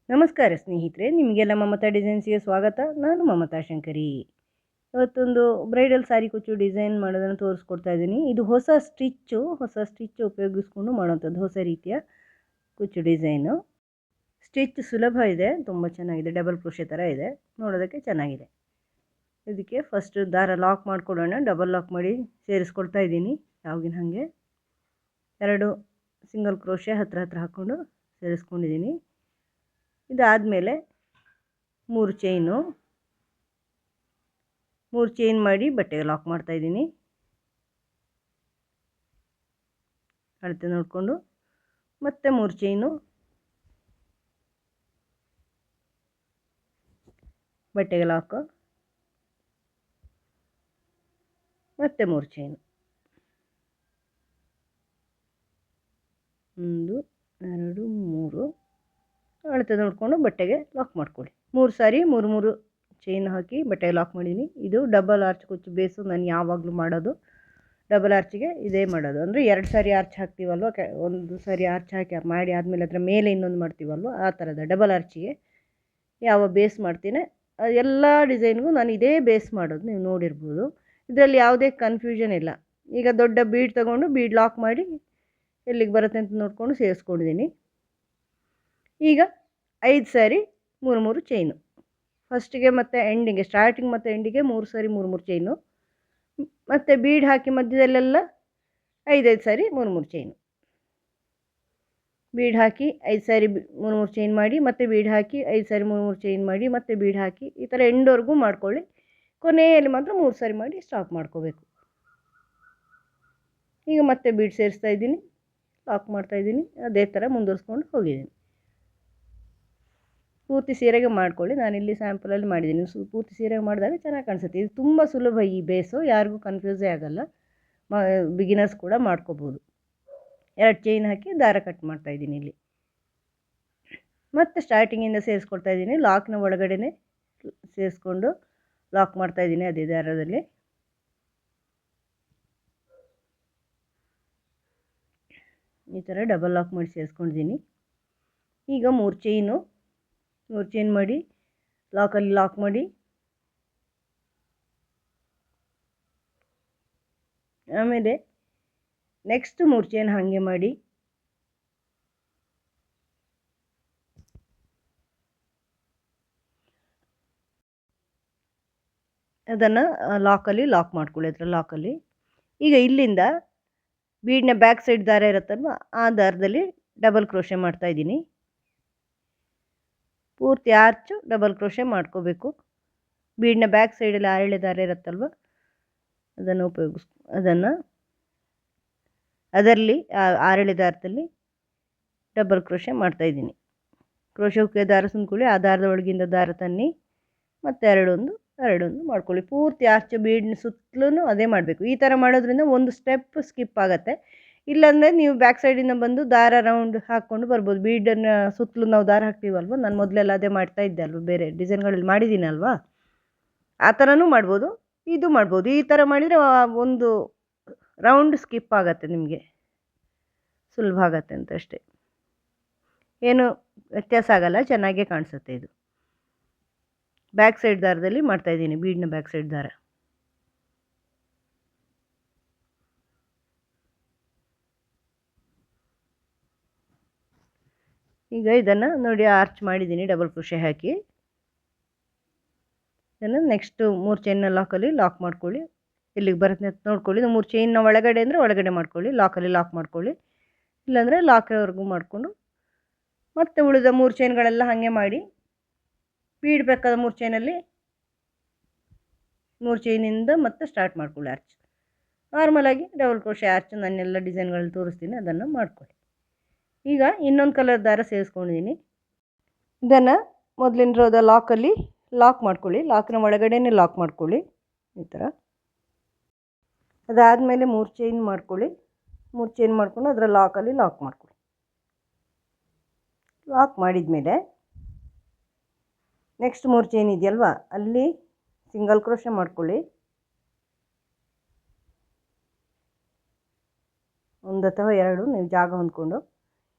ನಮಸ್ಕಾರ ಸ್ನೇಹಿತರೆ, ನಿಮಗೆಲ್ಲ ಮಮತಾ ಡಿಸೈನ್ಸ್ಗೆ ಸ್ವಾಗತ. ನಾನು ಮಮತಾ ಶಂಕರಿ. ಇವತ್ತೊಂದು ಬ್ರೈಡಲ್ ಸಾರಿ ಕುಚ್ಚು ಡಿಸೈನ್ ಮಾಡೋದನ್ನು ತೋರಿಸ್ಕೊಡ್ತಾ ಇದ್ದೀನಿ. ಇದು ಹೊಸ ಸ್ಟಿಚ್ ಉಪಯೋಗಿಸ್ಕೊಂಡು ಮಾಡೋಂಥದ್ದು ಹೊಸ ರೀತಿಯ ಕುಚ್ಚು ಡಿಸೈನು. ಸ್ಟಿಚ್ ಸುಲಭ ಇದೆ, ತುಂಬ ಚೆನ್ನಾಗಿದೆ. ಡಬಲ್ ಕ್ರೋಶೆ ಥರ ಇದೆ, ನೋಡೋದಕ್ಕೆ ಚೆನ್ನಾಗಿದೆ. ಇದಕ್ಕೆ ಫಸ್ಟ್ ದಾರ ಲಾಕ್ ಮಾಡ್ಕೊಡೋಣ. ಡಬಲ್ ಲಾಕ್ ಮಾಡಿ ಸೇರಿಸ್ಕೊಡ್ತಾ ಇದ್ದೀನಿ ಯಾವಾಗಿನ ಹಾಗೆ. 2 ಸಿಂಗಲ್ ಕ್ರೋಶೆ ಹತ್ರ ಹಾಕ್ಕೊಂಡು ಸೇರಿಸ್ಕೊಂಡಿದ್ದೀನಿ. ಇದಾದಮೇಲೆ 3 ಚೈನ್ ಮಾಡಿ ಬಟ್ಟೆಗೆ ಲಾಕ್ ಮಾಡ್ತಾಯಿದ್ದೀನಿ. ಅಳತೆ ನೋಡಿಕೊಂಡು ಮತ್ತೆ 3 ಚೈನು ಬಟ್ಟೆಗೆ ಲಾಕು, ಮತ್ತೆ 3 ಚೈನು, 1 2 3 ಅಳತೆ ನೋಡಿಕೊಂಡು ಬಟ್ಟೆಗೆ ಲಾಕ್ ಮಾಡ್ಕೊಳ್ಳಿ. 3 ಸಾರಿ 3 ಚೈನ್ ಹಾಕಿ ಬಟ್ಟೆಗೆ ಲಾಕ್ ಮಾಡಿದ್ದೀನಿ. ಇದು ಡಬಲ್ ಆರ್ಚ್ ಕುಚ್ಚು ಬೇಸು ನಾನು ಯಾವಾಗಲೂ ಮಾಡೋದು. ಡಬಲ್ ಆರ್ಚಿಗೆ ಇದೇ ಮಾಡೋದು. ಅಂದರೆ 2 ಸಾರಿ ಆರ್ಚ್ ಹಾಕ್ತೀವಲ್ವ, ಒಂದು ಸಾರಿ ಆರ್ಚ್ ಹಾಕಿ ಮಾಡಿ ಆದಮೇಲೆ ಅದರ ಮೇಲೆ ಇನ್ನೊಂದು ಮಾಡ್ತೀವಲ್ವ, ಆ ಥರದ ಡಬಲ್ ಆರ್ಚಿಗೆ ಯಾವ ಬೇಸ್ ಮಾಡ್ತೀನಿ ಎಲ್ಲ ಡಿಸೈನ್ಗೂ ನಾನು ಇದೇ ಬೇಸ್ ಮಾಡೋದು. ನೀವು ನೋಡಿರ್ಬೋದು, ಇದರಲ್ಲಿ ಯಾವುದೇ ಕನ್ಫ್ಯೂಷನ್ ಇಲ್ಲ. ಈಗ ದೊಡ್ಡ ಬೀಡ್ ತೊಗೊಂಡು ಬೀಡ್ ಲಾಕ್ ಮಾಡಿ ಎಲ್ಲಿಗೆ ಬರುತ್ತೆ ಅಂತ ನೋಡಿಕೊಂಡು ಸೇರಿಸ್ಕೊಂಡಿದ್ದೀನಿ. ಈಗ 5 ಸಾರಿ 3 ಚೈನು, ಫಸ್ಟಿಗೆ ಮತ್ತು ಎಂಡಿಗೆ, ಸ್ಟಾರ್ಟಿಂಗ್ ಮತ್ತು ಎಂಡಿಗೆ 3 ಸಾರಿ 3 ಚೈನು, ಮತ್ತು ಬೀಡ್ ಹಾಕಿ ಮಧ್ಯದಲ್ಲೆಲ್ಲ 5 ಸಾರಿ 3 ಚೈನು. ಬೀಡ್ ಹಾಕಿ 5 ಸಾರಿ 3 ಚೈನ್ ಮಾಡಿ, ಮತ್ತೆ ಬೀಡ್ ಹಾಕಿ 5 ಸಾರಿ 3 ಚೈನ್ ಮಾಡಿ, ಮತ್ತೆ ಬೀಡ್ ಹಾಕಿ, ಈ ಥರ ಎಂಡ್ವರೆಗೂ ಮಾಡ್ಕೊಳ್ಳಿ. ಕೊನೆಯಲ್ಲಿ ಮಾತ್ರ 3 ಸಾರಿ ಮಾಡಿ ಸ್ಟಾಪ್ ಮಾಡ್ಕೋಬೇಕು. ಈಗ ಮತ್ತೆ ಬೀಡ್ ಸೇರಿಸ್ತಾ ಇದ್ದೀನಿ, ಲಾಕ್ ಮಾಡ್ತಾಯಿದ್ದೀನಿ. ಅದೇ ಥರ ಮುಂದುವರಿಸ್ಕೊಂಡು ಹೋಗಿದ್ದೀನಿ. ಪೂರ್ತಿ ಸೀರೆಗೆ ಮಾಡ್ಕೊಳ್ಳಿ. ನಾನಿಲ್ಲಿ ಸ್ಯಾಂಪಲಲ್ಲಿ ಮಾಡಿದ್ದೀನಿ. ಪೂರ್ತಿ ಸೀರೆಗೆ ಮಾಡಿದಾಗ ಚೆನ್ನಾಗಿ ಕಾಣಿಸುತ್ತೆ. ಇದು ತುಂಬ ಸುಲಭ. ಈ ಬೇಸು ಯಾರಿಗೂ ಕನ್ಫ್ಯೂಸೇ ಆಗೋಲ್ಲ, ಬಿಗಿನರ್ಸ್ ಕೂಡ ಮಾಡ್ಕೋಬೋದು. 2 ಚೈನ್ ಹಾಕಿ ದಾರ ಕಟ್ ಮಾಡ್ತಾಯಿದ್ದೀನಿ. ಇಲ್ಲಿ ಮತ್ತೆ ಸ್ಟಾರ್ಟಿಂಗಿಂದ ಸೇರಿಸ್ಕೊಳ್ತಾ ಇದ್ದೀನಿ. ಲಾಕ್ನ ಒಳಗಡೆ ಸೇರಿಸ್ಕೊಂಡು ಲಾಕ್ ಮಾಡ್ತಾಯಿದ್ದೀನಿ. ಅದೇ ದಾರದಲ್ಲಿ ಈ ಥರ ಡಬಲ್ ಲಾಕ್ ಮಾಡಿ ಸೇರಿಸ್ಕೊಂಡಿದ್ದೀನಿ. ಈಗ 3 ಚೈನ್ ಮಾಡಿ ಲಾಕಲ್ಲಿ ಲಾಕ್ ಮಾಡಿ, ಆಮೇಲೆ ನೆಕ್ಸ್ಟ್ 3 ಚೈನ್ ಹಾಗೆ ಮಾಡಿ, ಅದನ್ನು ಲಾಕಲ್ಲಿ ಲಾಕ್ ಮಾಡ್ಕೊಳ್ಳಿ. ಅದರ ಲಾಕಲ್ಲಿ ಈಗ ಇಲ್ಲಿಂದ ಬೀಡ್ನ ಬ್ಯಾಕ್ ಸೈಡ್ ದಾರ ಇರುತ್ತಲ್ವ, ಆ ದಾರದಲ್ಲಿ ಡಬಲ್ ಕ್ರೋಶೆ ಮಾಡ್ತಾಯಿದ್ದೀನಿ. ಪೂರ್ತಿ ಆರ್ಚು ಡಬಲ್ ಕ್ರೋಶೆ ಮಾಡ್ಕೋಬೇಕು. ಬೀಡ್ನ ಬ್ಯಾಕ್ ಸೈಡಲ್ಲಿ 6 ದಾರ ಇರುತ್ತಲ್ವ, ಅದರಲ್ಲಿ 6 ದಾರದಲ್ಲಿ ಡಬಲ್ ಕ್ರೋಶೆ ಮಾಡ್ತಾಯಿದ್ದೀನಿ. ಕ್ರೋಶೆ ಹುಕ್ಕೆ ದಾರ ಸುಂದ್ಕೊಳ್ಳಿ, ಆ ದಾರದ ಒಳಗಿಂದ ದಾರ ತನ್ನಿ, ಮತ್ತು ಎರಡೊಂದು ಮಾಡ್ಕೊಳ್ಳಿ. ಪೂರ್ತಿ ಆರ್ಚ್ ಬೀಡ್ನ ಸುತ್ತಲೂ ಅದೇ ಮಾಡಬೇಕು. ಈ ಥರ ಮಾಡೋದ್ರಿಂದ ಒಂದು ಸ್ಟೆಪ್ ಸ್ಕಿಪ್ ಆಗುತ್ತೆ. ಇಲ್ಲಾಂದರೆ ನೀವು ಬ್ಯಾಕ್ ಸೈಡಿಂದ ಬಂದು ದಾರ ರೌಂಡ್ ಹಾಕ್ಕೊಂಡು ಬರ್ಬೋದು. ಬೀಡನ್ನು ಸುತ್ತಲೂ ನಾವು ದಾರ ಹಾಕ್ತೀವಲ್ವ, ನಾನು ಮೊದಲೆಲ್ಲ ಅದೇ ಮಾಡ್ತಾಯಿದ್ದೆ ಅಲ್ವ, ಬೇರೆ ಡಿಸೈನ್ಗಳಲ್ಲಿ ಮಾಡಿದ್ದೀನಲ್ವ, ಆ ಥರನೂ ಮಾಡ್ಬೋದು, ಇದು ಮಾಡ್ಬೋದು. ಈ ಥರ ಮಾಡಿದರೆ ಒಂದು ರೌಂಡ್ ಸ್ಕಿಪ್ ಆಗುತ್ತೆ, ನಿಮಗೆ ಸುಲಭ ಆಗತ್ತೆ ಅಂತ ಅಷ್ಟೇ. ಏನು ವ್ಯತ್ಯಾಸ ಆಗಲ್ಲ, ಚೆನ್ನಾಗೇ ಕಾಣಿಸುತ್ತೆ. ಇದು ಬ್ಯಾಕ್ ಸೈಡ್ ದಾರದಲ್ಲಿ ಮಾಡ್ತಾಯಿದ್ದೀನಿ, ಬೀಡ್ನ ಬ್ಯಾಕ್ ಸೈಡ್ ದಾರ. ಈಗ ಇದನ್ನು ನೋಡಿ ಆರ್ಚ್ ಮಾಡಿದ್ದೀನಿ ಡಬಲ್ ಕ್ರೋಶೆ ಹಾಕಿ. ಇದನ್ನು ನೆಕ್ಸ್ಟ್ 3 ಚೈನ್ನ ಲಾಕಲ್ಲಿ ಲಾಕ್ ಮಾಡ್ಕೊಳ್ಳಿ. ಇಲ್ಲಿಗೆ ಬರುತ್ತೆ ಅಂತ ನೋಡ್ಕೊಳ್ಳಿ. 3 ಚೈನ್ನ ಒಳಗಡೆ ಅಂದರೆ ಒಳಗಡೆ ಮಾಡ್ಕೊಳ್ಳಿ, ಲಾಕಲ್ಲಿ ಲಾಕ್ ಮಾಡ್ಕೊಳ್ಳಿ. ಇಲ್ಲಾಂದರೆ ಲಾಕ್ವರೆಗೂ ಮಾಡಿಕೊಂಡು ಮತ್ತೆ ಉಳಿದ 3 ಚೈನ್ಗಳೆಲ್ಲ ಹಾಗೆ ಮಾಡಿ, ಬೀಡ್ ಬೇಕಾದ 3 ಚೈನಲ್ಲಿ 3 ಚೈನಿಂದ ಮತ್ತೆ ಸ್ಟಾರ್ಟ್ ಮಾಡ್ಕೊಳ್ಳಿ ಆರ್ಚ್. ನಾರ್ಮಲಾಗಿ ಡಬಲ್ ಕ್ರೋಶೆ ಆರ್ಚ್ ನಾನೆಲ್ಲ ಡಿಸೈನ್ಗಳಲ್ಲಿ ತೋರಿಸ್ತೀನಿ, ಅದನ್ನು ಮಾಡ್ಕೊಳ್ಳಿ. ಈಗ ಇನ್ನೊಂದು ಕಲರ್ ದಾರ ಸೇರಿಸ್ಕೊಂಡಿದ್ದೀನಿ. ಇದನ್ನು ಮೊದಲಿನ ರೋದ ಲಾಕಲ್ಲಿ ಲಾಕ್ ಮಾಡ್ಕೊಳ್ಳಿ, ಲಾಕ್ನ ಒಳಗಡೆನೇ ಲಾಕ್ ಮಾಡ್ಕೊಳ್ಳಿ ಈ ಥರ. ಅದಾದಮೇಲೆ 3 ಚೈನ್ ಮಾಡ್ಕೊಳ್ಳಿ. 3 ಚೈನ್ ಮಾಡಿಕೊಂಡು ಅದರ ಲಾಕಲ್ಲಿ ಲಾಕ್ ಮಾಡ್ಕೊಳ್ಳಿ. ಲಾಕ್ ಮಾಡಿದ ಮೇಲೆ ನೆಕ್ಸ್ಟ್ 3 ಚೈನ್ ಇದೆಯಲ್ವ, ಅಲ್ಲಿ ಸಿಂಗಲ್ ಕ್ರೋಶೆ ಮಾಡ್ಕೊಳ್ಳಿ. 1 ಅಥವಾ 2 ನೀವು ಜಾಗ ಹೊಂದ್ಕೊಂಡು.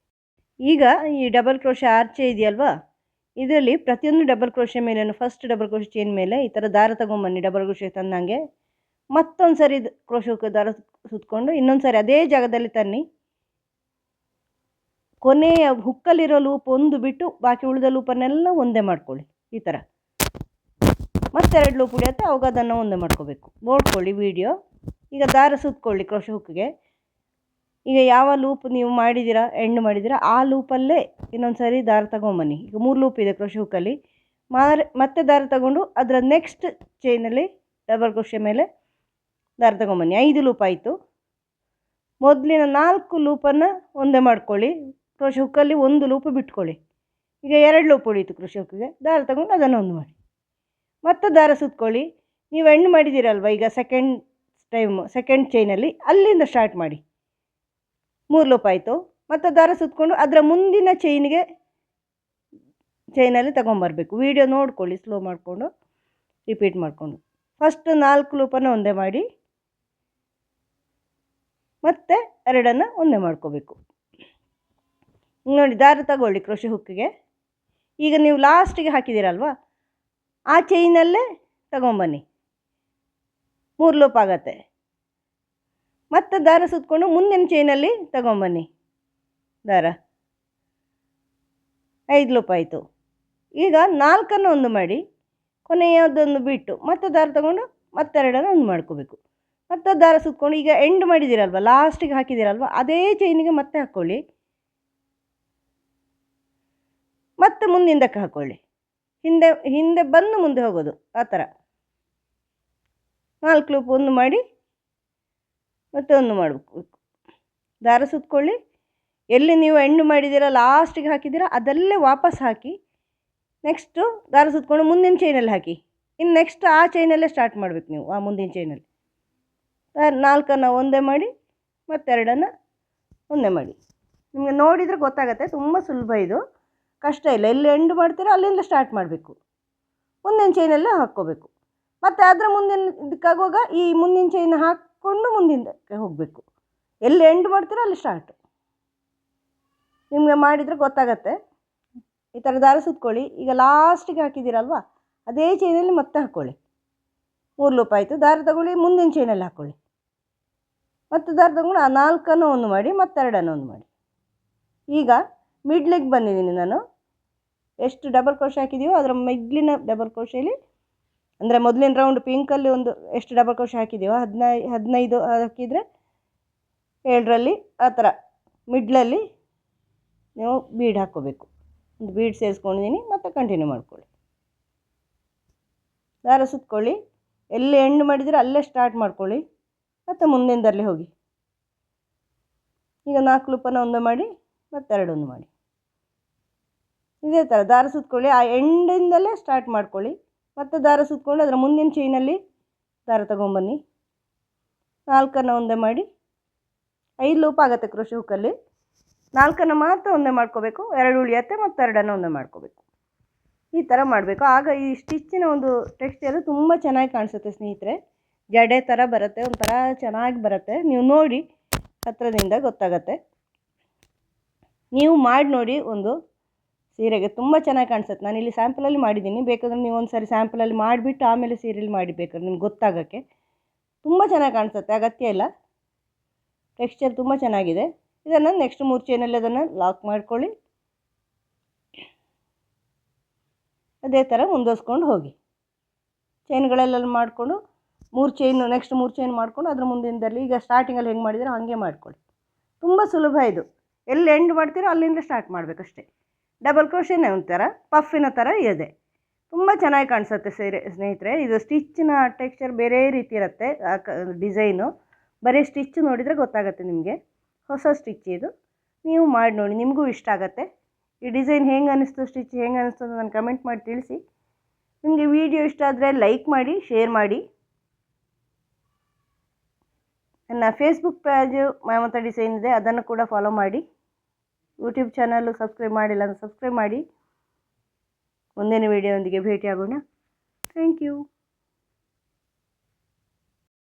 ಈಗ ಈ ಡಬಲ್ ಕ್ರೋಶೆ ಆರ್ಚೆ ಇದೆಯಲ್ವಾ, ಇದರಲ್ಲಿ ಪ್ರತಿಯೊಂದು ಡಬಲ್ ಕ್ರೋಶೆ ಮೇಲೇನು ಫಸ್ಟ್ ಡಬಲ್ ಕ್ರೋಶೆ ಚೈನ್ ಮೇಲೆ ಈ ಥರ ದಾರ ತಗೊಂಬನ್ನಿ, ಡಬಲ್ ಕ್ರೋಶೆ ತಂದಂಗೆ ಮತ್ತೊಂದು ಸರಿ ಕ್ರೋಶೆ ಹುಕ್ ದಾರ ಸುತ್ತಕೊಂಡು ಇನ್ನೊಂದು ಸರಿ ಅದೇ ಜಾಗದಲ್ಲಿ ತನ್ನಿ. ಕೊನೆಯ ಹುಕ್ಕಲ್ಲಿರೋ ಲೂಪ್ ಒಂದು ಬಿಟ್ಟು ಬಾಕಿ ಉಳಿದ ಲೂಪನ್ನೆಲ್ಲ ಒಂದೇ ಮಾಡ್ಕೊಳ್ಳಿ. ಈ ಥರ ಮತ್ತೆರಡು ಲೂಪ್ ಉಳಿಯುತ್ತೆ, ಅವಾಗ ಅದನ್ನು ಒಂದೇ ಮಾಡ್ಕೋಬೇಕು. ನೋಡ್ಕೊಳ್ಳಿ ವಿಡಿಯೋ. ಈಗ ದಾರ ಸುತ್ತಕೊಳ್ಳಿ ಕ್ರೋಶೆ ಹುಕ್ಕಿಗೆ. ಈಗ ಯಾವ ಲೂಪ್ ನೀವು ಮಾಡಿದ್ದೀರಾ ಎಂಡ್ ಮಾಡಿದ್ದೀರಾ ಆ ಲೂಪಲ್ಲೇ ಇನ್ನೊಂದು ಸರಿ ದಾರ ತಗೊಂಬನ್ನಿ. ಈಗ 3 ಲೂಪ್ ಇದೆ ಕ್ರೋಶೆ ಹುಕ್ಕಲ್ಲಿ. ಮತ್ತೆ ದಾರ ತಗೊಂಡು ಅದರ ನೆಕ್ಸ್ಟ್ ಚೈನಲ್ಲಿ ಡಬಲ್ ಕ್ರೋಶೆ ಮೇಲೆ ದಾರ ತಗೊಂಬನ್ನಿ. 5 ಲೂಪ್ ಆಯಿತು. ಮೊದಲಿನ 4 ಲೂಪನ್ನು ಒಂದೇ ಮಾಡ್ಕೊಳ್ಳಿ. ಕ್ರೋಶೆ ಹುಕ್ಕಲ್ಲಿ 1 ಲೂಪ್ ಬಿಟ್ಕೊಳ್ಳಿ. ಈಗ 2 ಲೂಪ್ ಉಳೀತು ಕ್ರೋಶೆ ಹುಕ್ಕಿಗೆ. ದಾರ ತಗೊಂಡು ಅದನ್ನು ಒಂದು ಮಾಡಿ, ಮತ್ತೆ ದಾರ ಸುತ್ತಕೊಳ್ಳಿ. ನೀವು ಎಂಡ್ ಮಾಡಿದ್ದೀರಲ್ವ, ಈಗ ಸೆಕೆಂಡ್ ಚೈನಲ್ಲಿ ಅಲ್ಲಿಂದ ಸ್ಟಾರ್ಟ್ ಮಾಡಿ. 3 ಲೂಪ್ ಆಯಿತು. ಮತ್ತು ದಾರ ಸುತ್ತಕೊಂಡು ಅದರ ಮುಂದಿನ ಚೈನಲ್ಲಿ ತಗೊಂಬರಬೇಕು. ವಿಡಿಯೋ ನೋಡ್ಕೊಳ್ಳಿ, ಸ್ಲೋ ಮಾಡಿಕೊಂಡು ರಿಪೀಟ್ ಮಾಡಿಕೊಂಡು. ಫಸ್ಟ್ 4 ಲೂಪನ್ನು ಒಂದೇ ಮಾಡಿ ಮತ್ತೆ 2 ಒಂದೇ ಮಾಡ್ಕೋಬೇಕು. ನೋಡಿ, ದಾರ ತಗೊಳ್ಳಿ ಕ್ರೋಶೆ ಹುಕ್ಕಿಗೆ. ಈಗ ನೀವು ಲಾಸ್ಟಿಗೆ ಹಾಕಿದ್ದೀರಲ್ವ ಆ ಚೈನಲ್ಲೇ ತಗೊಂಬನ್ನಿ. 3 ಲೂಪ್ ಆಗತ್ತೆ. ಮತ್ತು ದಾರ ಸುತ್ತಕೊಂಡು ಮುಂದಿನ ಚೈನಲ್ಲಿ ತಗೊಂಬನ್ನಿ ದಾರ. 5 ಲೂಪ್ ಆಯಿತು. ಈಗ 4 ಒಂದು ಮಾಡಿ ಕೊನೆಯದೊಂದು ಬಿಟ್ಟು ಮತ್ತೆ ದಾರ ತಗೊಂಡು ಮತ್ತೆ 2 ಒಂದು ಮಾಡ್ಕೋಬೇಕು. ಮತ್ತು ದಾರ ಸುತ್ತಕೊಂಡು ಈಗ ಎಂಡ್ ಮಾಡಿದ್ದೀರಲ್ವ, ಲಾಸ್ಟಿಗೆ ಹಾಕಿದ್ದೀರಲ್ವ ಅದೇ ಚೈನಿಗೆ ಮತ್ತೆ ಹಾಕ್ಕೊಳ್ಳಿ. ಮತ್ತೆ ಮುಂದಿಂದಕ್ಕೆ ಹಾಕ್ಕೊಳ್ಳಿ. ಹಿಂದೆ ಬಂದು ಮುಂದೆ ಹೋಗೋದು. ಆ ಥರ 4 ಲೂಪ್ ಒಂದು ಮಾಡಿ ಮತ್ತೆ ಒಂದು ಮಾಡಬೇಕು. ದಾರ ಸುತ್ತಕೊಳ್ಳಿ. ಎಲ್ಲಿ ನೀವು ಎಂಡ್ ಮಾಡಿದ್ದೀರ ಲಾಸ್ಟಿಗೆ ಹಾಕಿದ್ದೀರ ಅದಲ್ಲೇ ವಾಪಸ್ ಹಾಕಿ ನೆಕ್ಸ್ಟು ದಾರ ಸುತ್ತಕೊಂಡು ಮುಂದಿನ ಚೈನಲ್ಲಿ ಹಾಕಿ. ಇನ್ನು ನೆಕ್ಸ್ಟ್ ಆ ಚೈನಲ್ಲೇ ಸ್ಟಾರ್ಟ್ ಮಾಡಬೇಕು ನೀವು. ಆ ಮುಂದಿನ ಚೈನಲ್ಲಿ 4 ಒಂದೇ ಮಾಡಿ ಮತ್ತೆ 2 ಒಂದೇ ಮಾಡಿ. ನಿಮಗೆ ನೋಡಿದರೆ ಗೊತ್ತಾಗುತ್ತೆ, ತುಂಬ ಸುಲಭ ಇದು, ಕಷ್ಟ ಇಲ್ಲ. ಎಲ್ಲಿ ಎಂಡ್ ಮಾಡ್ತೀರೋ ಅಲ್ಲಿಂದ ಸ್ಟಾರ್ಟ್ ಮಾಡಬೇಕು. ಮುಂದಿನ ಚೈನಲ್ಲೇ ಹಾಕ್ಕೋಬೇಕು. ಮತ್ತು ಅದರ ಮುಂದಿನ ಇದಕ್ಕಾಗುವಾಗ ಈ ಮುಂದಿನ ಚೈನ್ ಹಾಕ್ಕೊಂಡು ಮುಂದಿನಕ್ಕೆ ಹೋಗಬೇಕು. ಎಲ್ಲಿ ಎಂಡ್ ಮಾಡ್ತೀರೋ ಅಲ್ಲಿ ಸ್ಟಾರ್ಟು. ನಿಮಗೆ ಮಾಡಿದರೆ ಗೊತ್ತಾಗತ್ತೆ. ಈ ಥರ ದಾರ ಸುತ್ತಕೊಳ್ಳಿ. ಈಗ ಲಾಸ್ಟಿಗೆ ಹಾಕಿದ್ದೀರಲ್ವ ಅದೇ ಚೈನಲ್ಲಿ ಮತ್ತೆ ಹಾಕ್ಕೊಳ್ಳಿ. 3 ಲೂಪ್ ಆಯಿತು. ದಾರ ತಗೊಳ್ಳಿ, ಮುಂದಿನ ಚೈನಲ್ಲಿ ಹಾಕ್ಕೊಳ್ಳಿ. ಮತ್ತು ದಾರ ತಗೊಂಡು ಆ 4 ಒಂದು ಮಾಡಿ ಮತ್ತೆ 2 ಒಂದು ಮಾಡಿ. ಈಗ ಮಿಡ್ಲಿಗೆ ಬಂದಿದ್ದೀನಿ ನಾನು. ಎಷ್ಟು ಡಬಲ್ ಕ್ರೋಶೆ ಹಾಕಿದೀವೋ ಅದರ ಮಿಡ್ಲಿನ ಡಬಲ್ ಕ್ರೋಶೆಯಲ್ಲಿ, ಅಂದರೆ ಮೊದಲಿನ ರೌಂಡ್ ಪಿಂಕಲ್ಲಿ ಒಂದು ಎಷ್ಟು ಡಬಲ್ ಕ್ರೋಶೆ ಹಾಕಿದೀವೋ 15 ಹಾಕಿದರೆ 7ರಲ್ಲಿ ಆ ಥರ ಮಿಡ್ಲಲ್ಲಿ ನೀವು ಬೀಡ್ ಹಾಕ್ಕೋಬೇಕು. ಒಂದು ಬೀಡ್ ಸೇರಿಸ್ಕೊಂಡಿದ್ದೀನಿ. ಮತ್ತು ಕಂಟಿನ್ಯೂ ಮಾಡ್ಕೊಳ್ಳಿ. ದಾರ ಸುತ್ತಕೊಳ್ಳಿ. ಎಲ್ಲಿ ಎಂಡ್ ಮಾಡಿದರೆ ಅಲ್ಲೇ ಸ್ಟಾರ್ಟ್ ಮಾಡ್ಕೊಳ್ಳಿ. ಮತ್ತು ಮುಂದಿನದರಲ್ಲಿ ಹೋಗಿ. ಈಗ 4 ಲೂಪನ್ನು ಒಂದು ಮಾಡಿ ಮತ್ತೆ 2 ಒಂದು ಮಾಡಿ. ಇದೇ ಥರ ದಾರ ಸುತ್ತಕೊಳ್ಳಿ. ಆ ಎಂಡಿಂದಲೇ ಸ್ಟಾರ್ಟ್ ಮಾಡ್ಕೊಳ್ಳಿ. ಮತ್ತು ದಾರ ಸುತ್ತಕೊಂಡು ಅದರ ಮುಂದಿನ ಚೈನಲ್ಲಿ ದಾರ ತಗೊಂಬನ್ನಿ. 4 ಒಂದೇ ಮಾಡಿ. 5 ಲೂಪ್ ಆಗುತ್ತೆ ಕ್ರೋಶೆ ಹುಕ್ಕಲ್ಲಿ. 4 ಮಾತ್ರ ಒಂದೇ ಮಾಡ್ಕೋಬೇಕು. 2 ಉಳಿಯುತ್ತೆ. ಮತ್ತು 2 ಒಂದೇ ಮಾಡ್ಕೋಬೇಕು. ಈ ಥರ ಮಾಡಬೇಕು. ಆಗ ಈ ಸ್ಟಿಚ್ಚಿನ ಒಂದು ಟೆಕ್ಸ್ಚರು ತುಂಬ ಚೆನ್ನಾಗಿ ಕಾಣಿಸುತ್ತೆ ಸ್ನೇಹಿತರೆ. ಜಡೆ ಥರ ಬರುತ್ತೆ, ಒಂಥರ ಚೆನ್ನಾಗಿ ಬರುತ್ತೆ. ನೀವು ನೋಡಿ, ಹತ್ತಿರದಿಂದ ಗೊತ್ತಾಗತ್ತೆ. ನೀವು ಮಾಡಿ ನೋಡಿ, ಒಂದು ಸೀರೆಗೆ ತುಂಬ ಚೆನ್ನಾಗಿ ಕಾಣಿಸುತ್ತೆ. ನಾನಿಲ್ಲಿ ಸ್ಯಾಂಪಲಲ್ಲಿ ಮಾಡಿದ್ದೀನಿ. ಬೇಕಾದ್ರೆ ನೀವು ಒಂದು ಸಾರಿ ಸ್ಯಾಂಪಲಲ್ಲಿ ಮಾಡಿಬಿಟ್ಟು ಆಮೇಲೆ ಸೀರೆಯಲ್ಲಿ ಮಾಡಿ, ಬೇಕಾದ್ರೆ ನಿಮ್ಗೆ ಗೊತ್ತಾಗೋಕ್ಕೆ ತುಂಬ ಚೆನ್ನಾಗಿ ಕಾಣಿಸುತ್ತೆ. ಅಗತ್ಯ ಇಲ್ಲ. ಟೆಕ್ಸ್ಚರ್ ತುಂಬ ಚೆನ್ನಾಗಿದೆ. ಇದನ್ನು ನೆಕ್ಸ್ಟ್ 3 ಚೈನಲ್ಲಿ ಅದನ್ನು ಲಾಕ್ ಮಾಡ್ಕೊಳ್ಳಿ. ಅದೇ ಥರ ಮುಂದುವರ್ಸ್ಕೊಂಡು ಹೋಗಿ. ಚೈನ್ಗಳೆಲ್ಲ ಮಾಡಿಕೊಂಡು 3 ಚೈನು ನೆಕ್ಸ್ಟ್ 3 ಚೈನ್ ಮಾಡಿಕೊಂಡು ಅದರ ಮುಂದಿನದಲ್ಲಿ ಈಗ ಸ್ಟಾರ್ಟಿಂಗಲ್ಲಿ ಹೆಂಗೆ ಮಾಡಿದರೆ ಹಾಗೆ ಮಾಡ್ಕೊಳ್ಳಿ. ತುಂಬ ಸುಲಭ ಇದು. ಎಲ್ಲಿ ಎಂಡ್ ಮಾಡ್ತೀರೋ ಅಲ್ಲಿಂದ ಸ್ಟಾರ್ಟ್ ಮಾಡಬೇಕಷ್ಟೇ. ಡಬಲ್ ಕ್ರೋಶೆನೇ ಒಂಥರ ಪಫಿನ ಥರ ಇದೆ. ತುಂಬ ಚೆನ್ನಾಗಿ ಕಾಣಿಸುತ್ತೆ ಸೀರೆ ಸ್ನೇಹಿತರೆ. ಇದು ಸ್ಟಿಚ್ಚಿನ ಟೆಕ್ಸ್ಚರ್ ಬೇರೆ ರೀತಿ ಇರುತ್ತೆ. ಡಿಸೈನು ಬರೀ ಸ್ಟಿಚ್ ನೋಡಿದರೆ ಗೊತ್ತಾಗುತ್ತೆ ನಿಮಗೆ. ಹೊಸ ಸ್ಟಿಚ್ ಇದು. ನೀವು ಮಾಡಿ ನೋಡಿ, ನಿಮಗೂ ಇಷ್ಟ ಆಗುತ್ತೆ. ಈ ಡಿಸೈನ್ ಹೆಂಗೆ ಅನ್ನಿಸ್ತು, ಸ್ಟಿಚ್ ಹೆಂಗೆ ಅನ್ನಿಸ್ತು ಅಂತ ನಾನು ಕಮೆಂಟ್ ಮಾಡಿ ತಿಳಿಸಿ. ನಿಮಗೆ ವಿಡಿಯೋ ಇಷ್ಟ ಆದರೆ ಲೈಕ್ ಮಾಡಿ, ಶೇರ್ ಮಾಡಿ. ನನ್ನ ಫೇಸ್ಬುಕ್ ಪೇಜು ಮಮತಾ ಡಿಸೈನ್ ಇದೆ, ಅದನ್ನು ಕೂಡ ಫಾಲೋ ಮಾಡಿ. ಯೂಟ್ಯೂಬ್ ಚಾನಲ್ಲು ಸಬ್ಸ್ಕ್ರೈಬ್ ಮಾಡಿಲ್ಲ ಅಂದರೆ ಸಬ್ಸ್ಕ್ರೈಬ್ ಮಾಡಿ. ಮುಂದಿನ ವಿಡಿಯೋದೊಂದಿಗೆ ಭೇಟಿಯಾಗೋಣ. Thank you.